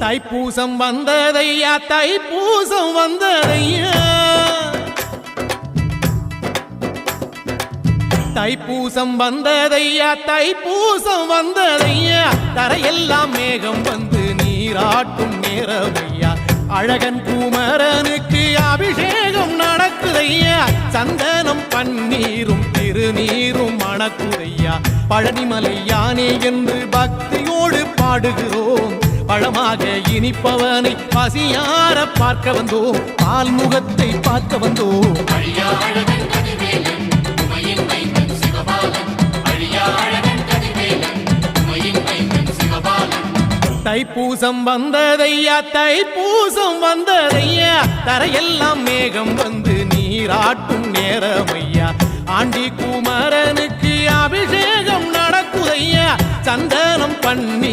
தைப்பூசம் வந்ததையா தைப்பூசம் வந்ததையா தைப்பூசம் வந்ததையா தைப்பூசம் வந்ததையா தரையெல்லாம் மேகம் வந்து நீராட்டும் நேரமையா அழகன் குமரனுக்கு அபிஷேகம் நடக்குதையா சந்தனம் பன்னீரும் திருநீரும் மணக்குதையா பழனிமலை யானே என்று பக்தியோடு பாடுகிறோம் பழமாக இனிப்பவனை பசியார பார்க்க வந்தோம் பால்முகத்தை பார்க்க வந்தோம் தைப்பூசம் வந்ததையா தைப்பூசம் வந்ததையா தரையெல்லாம் மேகம் வந்து நீராட்டும் நேரமையா ஆண்டி குமரனுக்கு அபிஷேகம் நடக்குதையா சந்தனம் பண்ணி